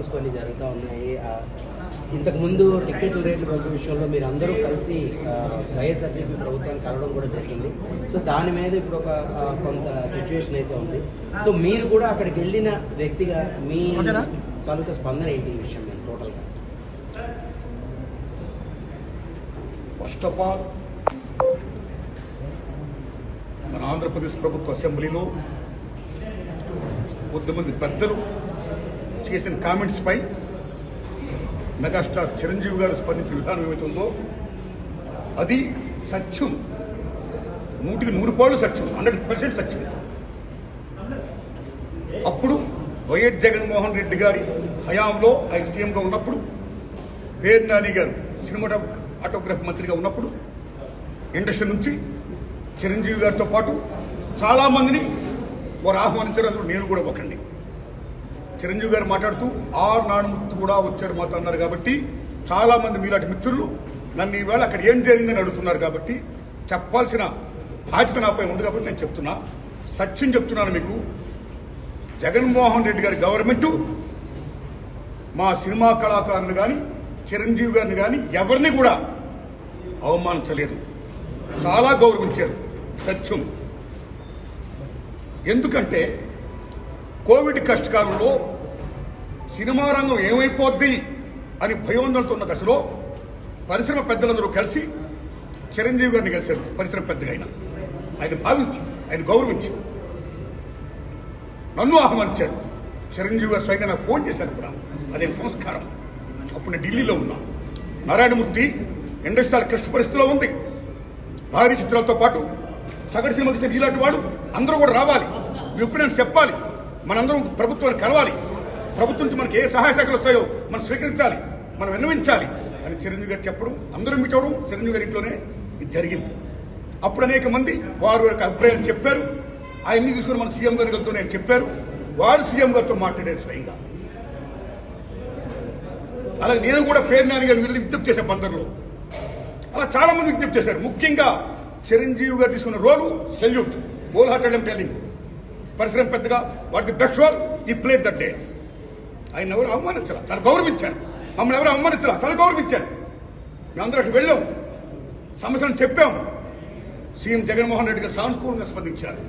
Problems కొన్ని జరుగుతూ ఉన్నాయి. ఇంతకుముందు టికెట్ల రేట్ల పెంపు విషయంలో మీరు అందరూ కలిసి వైఎస్ఆర్సీపీ ప్రభుత్వాన్ని కలవడం కూడా జరిగింది. సో దాని మీద ఇప్పుడు ఒక కొంత సిచ్యువేషన్ అయితే ఉంది. సో మీరు కూడా అక్కడికి వెళ్ళిన వ్యక్తిగా మీ తాలూకా స్పందన ఏంటి ఈ విషయం మీద టోటల్గా? ఫస్ట్ ఆఫ్ ఆల్ మన ఆంధ్రప్రదేశ్ ప్రభుత్వ అసెంబ్లీలో కొద్దిమంది పెద్దలు చేసిన కామెంట్స్ పై మెగాస్టార్ చిరంజీవి గారు స్పందించిన విధానం ఏమైతుందో అది సత్యం, 100% సత్యం, 100% సత్యం. అప్పుడు వైఎస్ జగన్మోహన్ రెడ్డి గారి హయాంలో ఆయన సీఎంగా ఉన్నప్పుడు, పేరు నాని గారు సినిమాటోగ్రఫీ మంత్రిగా ఉన్నప్పుడు ఇండస్ట్రీ నుంచి చిరంజీవి గారితో పాటు చాలామందిని వారు ఆహ్వానించారు. అందులో నేను కూడా ఒకండి. చిరంజీవి గారు మాట్లాడుతూ నానుమూర్తి కూడా వచ్చాడు మాతో అన్నారు. కాబట్టి చాలామంది మీలాంటి మిత్రులు నన్ను ఈవేళ అక్కడ ఏం జరిగిందని అడుగుతున్నారు. కాబట్టి చెప్పాల్సిన బాధ్యత నాపై ఉంది. కాబట్టి నేను చెప్తున్నా, సత్యం చెప్తున్నాను మీకు. జగన్మోహన్ రెడ్డి గారి గవర్నమెంటు మా సినిమా కళాకారులు కానీ చిరంజీవి గారిని కానీ ఎవరిని కూడా అవమానించలేదు, చాలా గౌరవించారు. సత్యం. ఎందుకంటే కోవిడ్ కష్టకాలంలో సినిమా రంగం ఏమైపోద్ది అని భయోందనతో ఉన్న దశలో పరిశ్రమ పెద్దలందరూ కలిసి చిరంజీవి గారిని కలిశారు. పరిశ్రమ పెద్దగా ఆయన భావించి, ఆయన గౌరవించి నన్ను ఆహ్వానించారు. చిరంజీవి గారు స్వయంగా నాకు ఫోన్ చేశారు కూడా. అదే సంస్కారం. అప్పుడు నేను ఢిల్లీలో ఉన్నా. నారాయణమూర్తి ఇండస్ట్రీ క్లిష్ట పరిస్థితిలో ఉంది. భారీ చిత్రాలతో పాటు సగటు సినిమా తీసిన ఇలాంటి వాడు అందరూ కూడా రావాలి, ఎప్పుడైనా చెప్పాలి, మనందరం ప్రభుత్వాన్ని కలవాలి, ప్రభుత్వం నుంచి మనకి ఏ సహాయ శాఖలు వస్తాయో మనం స్వీకరించాలి, మనం విన్నవించాలి అని చిరంజీవి గారు చెప్పడం, అందరూ మీట్ అవడం చిరంజీవి గారి ఇంట్లోనే ఇది జరిగింది. అప్పుడు అనేక మంది వారి యొక్క అభిప్రాయాన్ని చెప్పారు. ఆయన్ని తీసుకుని మన సీఎం గారి గారితో నేను చెప్పారు. వారు సీఎం గారితో మాట్లాడారు స్వయంగా. అలాగే నేను కూడా పేరు నాని గారిని వెళ్ళి విజ్ఞప్తి చేసే బందర్లో. అలా చాలా మంది విజ్ఞప్తి చేశారు. ముఖ్యంగా చిరంజీవి గారు తీసుకున్న రోలు salute, whole hearted I'm telling. పరిశ్రమ పెద్దగా వాట్ ది బెస్ట్ రోల్ ఈ ప్లేడ్ దట్ డే. ఆయన ఎవరు అవమానించాల, చాలా గౌరవించారు. మమ్మల్ని ఎవరు అవమానించాల, చాలా గౌరవించారు. మేమందరూ అక్కడికి వెళ్ళాం, సమస్యలను చెప్పాము. సీఎం జగన్మోహన్ రెడ్డి గారు సానుకూలంగా స్పందించారు.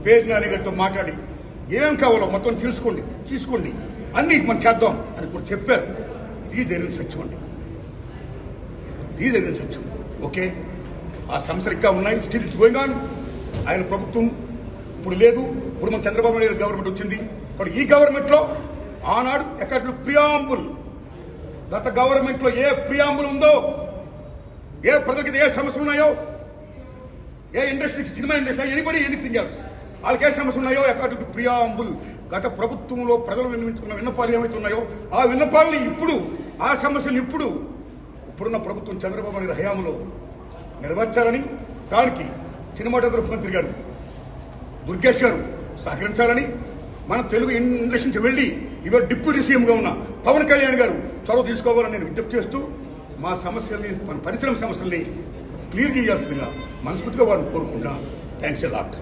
పేరు నాని గారితో మాట్లాడి ఏం కావాలో మొత్తం తీసుకోండి, అన్ని మనం చేద్దాం అని కూడా చెప్పారు. ఇది జరిగిన సత్యం అండి, ఇది జరిగిన సత్యం. ఓకే, ఆ సమస్యలు ఇంకా ఉన్నాయి. Still it's going on. ఆయన ప్రభుత్వం ఇప్పుడు లేదు. ఇప్పుడు మన చంద్రబాబు నాయుడు గవర్నమెంట్ వచ్చింది. ఇప్పుడు ఈ గవర్నమెంట్లో ఆనాడు ఎక్కడ ప్రియాంబుల్, గత గవర్నమెంట్లో ఏ ప్రియాంబుల్ ఉందో, ఏ ప్రజలకి ఏ సమస్యలు ఉన్నాయో, ఏ ఇండస్ట్రీకి, cinema industry, anybody anything else, వాళ్ళకి ఏ సమస్యలు ఉన్నాయో ఎక్కడ ప్రియాంబుల్, గత ప్రభుత్వంలో ప్రజలు విన్నవించుకున్న విన్నపాలు ఏమైతే ఉన్నాయో ఆ విన్నపాలని ఇప్పుడు, ఆ సమస్యలు ఇప్పుడున్న ప్రభుత్వం చంద్రబాబు నాయుడు హయాంలో నెరవేర్చాలని, దానికి సినిమాటోగ్రఫీ మంత్రి గారు దుర్గేష్ గారు సహకరించాలని, మన తెలుగు ఇండస్ట్రీ నుంచి వెళ్ళి ఇవాళ డిప్యూటీ సీఎంగా ఉన్న పవన్ కళ్యాణ్ గారు చొరవ తీసుకోవాలని నేను విజ్ఞప్తి చేస్తూ, మా సమస్యల్ని, మన పరిశ్రమ సమస్యల్ని క్లియర్ చేయాల్సిందిగా మనస్ఫూర్తిగా వారిని కోరుకుంటున్నా. Thanks a lot.